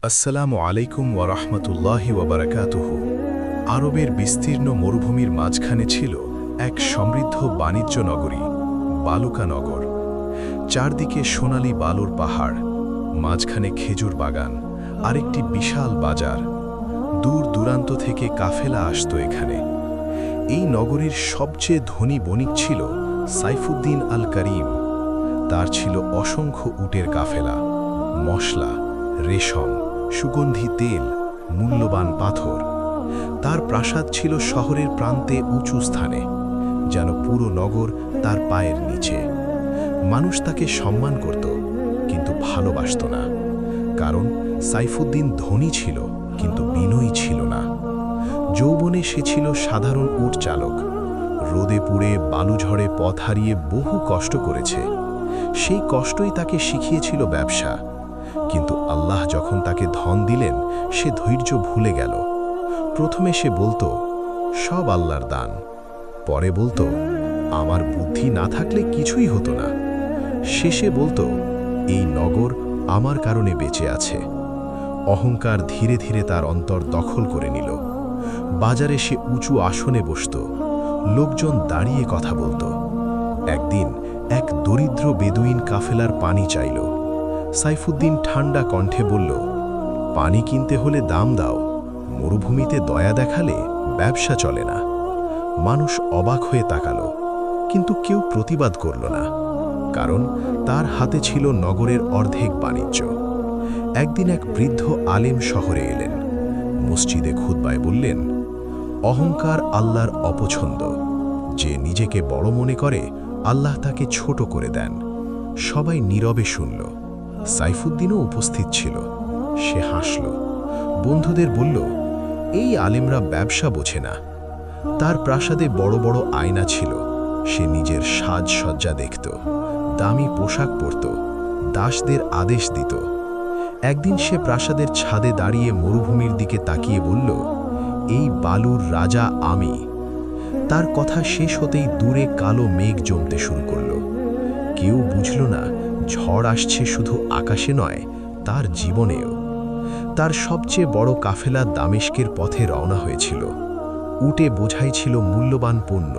আসসালামু আলাইকুম ওয়া রাহমাতুল্লাহি ওয়া বারাকাতুহু। আরবের বিস্তীর্ণ মরুভূমির মাঝখানে ছিল এক সমৃদ্ধ বাণিজ্য নগরী, বালুকা নগর। চারদিকে সোনালী বালুর পাহাড়, মাঝখানে খেজুর বাগান আর একটি বিশাল বাজার। দূর দূরান্ত থেকে কাফেলা আসত এখানে। এই নগরীর সবচেয়ে ধনী বণিক ছিল সাইফুদ্দিন আল করিম। তার ছিল অসংখ্য উটের কাফেলা, মশলা, রেশম, সুগন্ধি তেল, মূল্যবান পাথর। তার প্রাসাদ ছিল শহরের প্রান্তে উঁচু স্থানে, যেন পুরো নগর তার পায়ের নিচে। মানুষ তাকে সম্মান করত, কিন্তু ভালোবাসত না, কারণ সাইফুদ্দিন ধনী ছিল কিন্তু বিনয়ী ছিল না। যৌবনে সে ছিল সাধারণ উট চালক। রোদে পুড়ে বালুঝড়ে পথ হারিয়ে বহু কষ্ট করেছে। সেই কষ্টই তাকে শিখিয়েছিল ব্যবসা। কিন্তু আল্লাহ যখন তাকে ধন দিলেন, সে ধৈর্য ভুলে গেল। প্রথমে সে বলতো, সব আল্লাহর দান। পরে বলতো, আমার বুদ্ধি না থাকলে কিছুই হতো না। শেষে বলতো, এই নগর আমার কারণে বেঁচে আছে। অহংকার ধীরে ধীরে তার অন্তর দখল করে নিল। বাজারে সে উঁচু আসনে বসত, লোকজন দাঁড়িয়ে কথা বলতো। একদিন এক দরিদ্র বেদুইন কাফেলার পানি চাইল। সাইফুদ্দিন ঠান্ডা কণ্ঠে বলল, পানি কিনতে হলে দাম দাও, মরুভূমিতে দয়া দেখালে ব্যবসা চলে না। মানুষ অবাক হয়ে তাকালো, কিন্তু কেউ প্রতিবাদ করল না, কারণ তার হাতে ছিল নগরের অর্ধেক বাণিজ্য। একদিন এক বৃদ্ধ আলেম শহরে এলেন। মসজিদে খুতবায় বললেন, অহংকার আল্লাহর অপছন্দ। যে নিজেকে বড় মনে করে, আল্লাহ তাকে ছোট করে দেন। সবাই নীরবে শুনল। সাইফুদ্দিনও উপস্থিত ছিল। সে হাসল, বন্ধুদের বলল, এই আলেমরা ব্যবসা বোঝে না। তার প্রাসাদে বড় বড় আয়না ছিল। সে নিজের সাজসজ্জা দেখত, দামি পোশাক পরত, দাসদের আদেশ দিত। একদিন সে প্রাসাদের ছাদে দাঁড়িয়ে মরুভূমির দিকে তাকিয়ে বলল, এই বালুর রাজা আমি। তার কথা শেষ হতেই দূরে কালো মেঘ জমতে শুরু করল। কেউ বুঝল না ঝড় আসছে শুধু আকাশে নয়, তার জীবনেও। তার সবচেয়ে বড় কাফেলা দামেস্কের পথে রওনা হয়েছিল। উটে বোঝাই ছিল মূল্যবান পণ্য।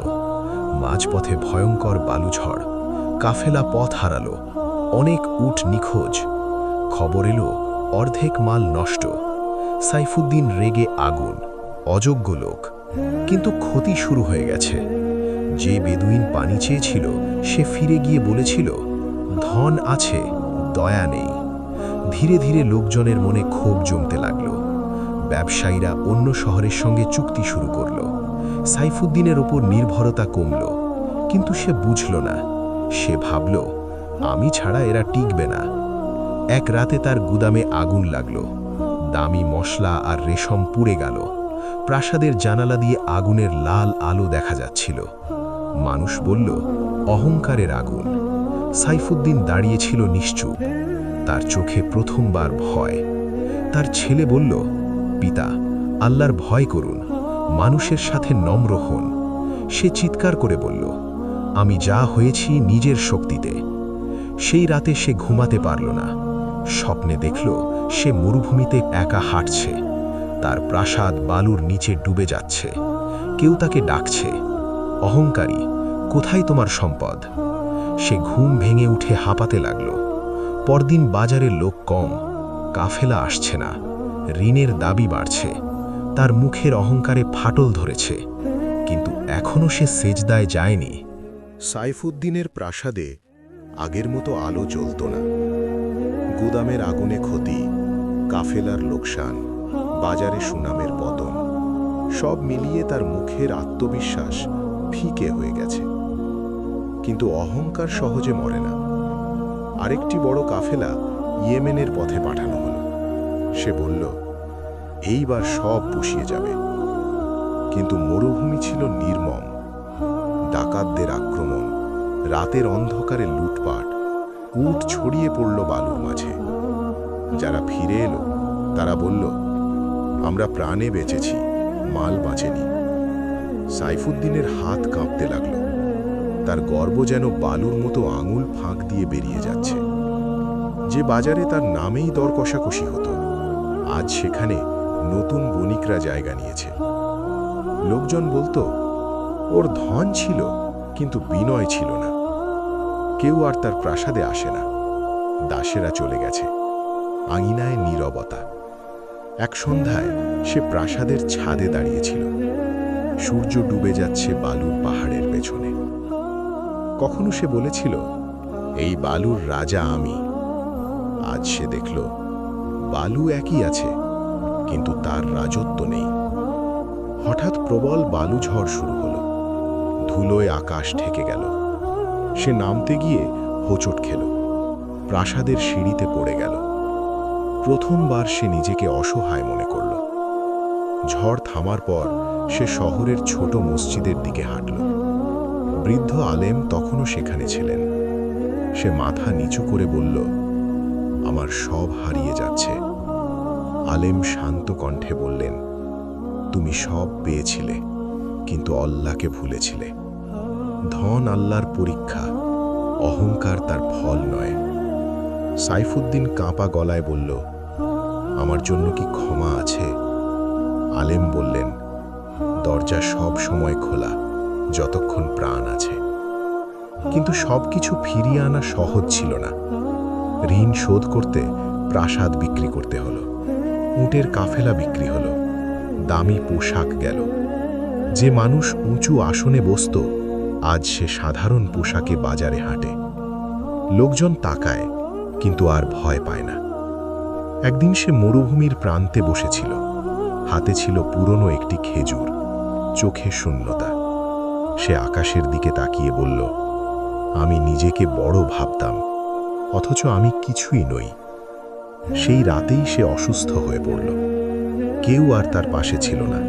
মাঝপথে ভয়ঙ্কর বালুঝড়। কাফেলা পথ হারালো। অনেক উট নিখোঁজ। খবর এলো, অর্ধেক মাল নষ্ট। সাইফুদ্দিন রেগে আগুন, অযোগ্য লোক। কিন্তু ক্ষতি শুরু হয়ে গেছে। যে বেদুইন পানি চেয়েছিল, সে ফিরে গিয়ে বলেছিল, ধন আছে, দয়া নেই। ধীরে ধীরে লোকজনের মনে ক্ষোভ জমতে লাগল। ব্যবসায়ীরা অন্য শহরের সঙ্গে চুক্তি শুরু করল। সাইফুদ্দিনের ওপর নির্ভরতা কমল, কিন্তু সে বুঝল না। সে ভাবল, আমি ছাড়া এরা টিকবে না। এক রাতে তার গুদামে আগুন লাগল। দামি মশলা আর রেশম পুড়ে গেল। প্রাসাদের জানালা দিয়ে আগুনের লাল আলো দেখা যাচ্ছিল। মানুষ বলল, অহংকারের আগুন। সাইফুদ্দিন দাঁড়িয়েছিল নিশ্চুপ। তার চোখে প্রথমবার ভয়। তার ছেলে বলল, পিতা, আল্লাহর ভয় করুন, মানুষের সাথে নম্র হন। সে চিৎকার করে বলল, আমি যা হয়েছি নিজের শক্তিতে। সেই রাতে সে ঘুমাতে পারল না। স্বপ্নে দেখল সে মরুভূমিতে একা হাঁটছে। তার প্রাসাদ বালুর নিচে ডুবে যাচ্ছে। কেউ তাকে ডাকছে, অহংকারী, কোথায় তোমার সম্পদ? সে ঘুম ভেঙে উঠে হাঁপাতে লাগল। পরদিন বাজারে লোক কম, কাফেলা আসছে না, ঋণের দাবি বাড়ছে। তার মুখের অহংকারে ফাটল ধরেছে, কিন্তু এখনও সে সেজদায় যায়নি। সাইফুদ্দিনের প্রাসাদে আগের মতো আলো জ্বলত না। গুদামের আগুনে ক্ষতি, কাফেলার লোকসান, বাজারে সুনামের পতন, সব মিলিয়ে তার মুখের আত্মবিশ্বাস ফিকে হয়ে গেছে। কিন্তু অহংকার সহজে মরে না। আরেকটি বড় কাফেলা ইয়েমেনের পথে পাঠানো হলো। সে বলল, এইবার সব পুষিয়ে যাবে। কিন্তু মরুভূমি ছিল নির্মম। ডাকাতদের আক্রমণ, রাতের অন্ধকারে লুটপাট, উট ছড়িয়ে পড়ল বালুর মাঝে। যারা ফিরে এলো, তারা বলল, আমরা প্রাণে বেঁচেছি, মাল বাঁচেনি। সাইফুদ্দিনের হাত কাঁপতে লাগল। তার গর্ব যেন বালুর মতো আঙুল ফাঁক দিয়ে বেরিয়ে যাচ্ছে। যে বাজারে তার নামেই দর কষাকষি হতো, আজ সেখানে নতুন বণিকরা জায়গা নিয়েছে। লোকজন বলতো ওর ধন ছিল কিন্তু বিনয় ছিল না। কেউ আর তার প্রাসাদে আসে না। দাসেরা চলে গেছে। আঙিনায় নীরবতা। এক সন্ধ্যায় সে প্রাসাদের ছাদে দাঁড়িয়েছিল। সূর্য ডুবে যাচ্ছে বালুর পাহাড়ের পেছনে। কখনো সে বলেছিল, এই বালুর রাজা আমি। আজ সে দেখল বালু একই আছে, কিন্তু তার রাজত্ব নেই। হঠাৎ প্রবল বালু ঝড় শুরু হলো। ধুলোয় আকাশ ঢেকে গেল। সে নামতে গিয়ে হোঁচট খেল। প্রাসাদের সিঁড়িতে পড়ে গেল। প্রথমবার সে নিজেকে অসহায় মনে করল। ঝড় থামার পর সে শহরের ছোট মসজিদের দিকে হাঁটল। বৃদ্ধ আলেম তখনও সেখানে ছিলেন। সে মাথা নিচু করে বলল, আমার সব হারিয়ে যাচ্ছে। আলেম শান্ত কণ্ঠে বললেন, তুমি সব পেয়েছিলে, কিন্তু আল্লাহকে ভুলেছিলে। ধন আল্লাহর পরীক্ষা, অহংকার তার ফল নয়। সাইফুদ্দিন কাঁপা গলায় বলল, আমার জন্য কি ক্ষমা আছে? আলেম বললেন, দরজা সব সময় খোলা, যতক্ষণ প্রাণ আছে। কিন্তু সবকিছু ফিরিয়ে আনা সহজ ছিল না। ঋণ শোধ করতে প্রাসাদ বিক্রি করতে হলো। উটের কাফেলা বিক্রি হলো। দামি পোশাক গেল। যে মানুষ উঁচু আসনে বসত, আজ সে সাধারণ পোশাকে বাজারে হাঁটে। লোকজন তাকায়, কিন্তু আর ভয় পায় না। একদিন সে মরুভূমির প্রান্তে বসেছিল। হাতে ছিল পুরনো একটি খেজুর, চোখে শূন্যতা। সে আকাশের দিকে তাকিয়ে বলল, আমি নিজেকে বড় ভাবতাম, অথচ আমি কিছুই নই। সেই রাতেই সে অসুস্থ হয়ে পড়ল। কেউ আর তার পাশে ছিল না,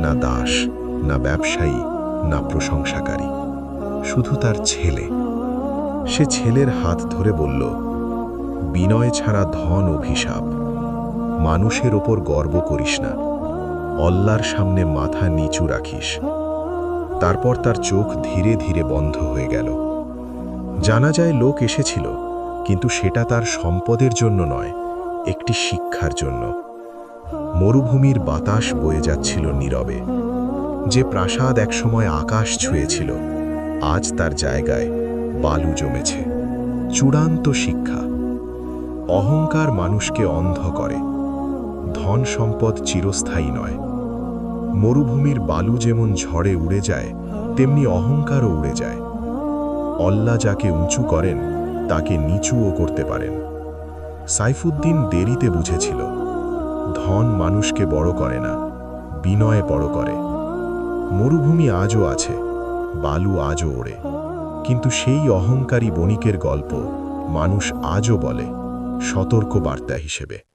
না দাস, না ব্যবসায়ী, না প্রশংসাকারী, শুধু তার ছেলে। সে ছেলের হাত ধরে বলল, বিনয় ছাড়া ধন অভিশাপ। মানুষের ওপর গর্ব করিস না, আল্লাহর সামনে মাথা নিচু রাখিস। তারপর তার চোখ ধীরে ধীরে বন্ধ হয়ে গেল। জানা যায় লোক এসেছিল, কিন্তু সেটা তার সম্পদের জন্য নয়, একটি শিক্ষার জন্য। মরুভূমির বাতাস বয়ে যাচ্ছিল নীরবে। যে প্রাসাদ একসময় আকাশ ছুঁয়েছিল, আজ তার জায়গায় বালু জমেছে। চূড়ান্ত শিক্ষা। অহংকার মানুষকে অন্ধ করে। ধন সম্পদ চিরস্থায়ী নয়। মরুভূমির বালু যেমন ঝড়ে উড়ে যায়, তেমনি অহংকারও উড়ে যায়। আল্লাহ যাকে উঁচু করেন, তাকে নিচুও করতে পারেন। সাইফুদ্দিন দেরিতে বুঝেছিল, ধন মানুষকে বড় করে না, বিনয়ে বড় করে। মরুভূমি আজও আছে, বালু আজও ওড়ে, কিন্তু সেই অহংকারী বণিকের গল্প মানুষ আজও বলে, সতর্ক বার্তা হিসেবে।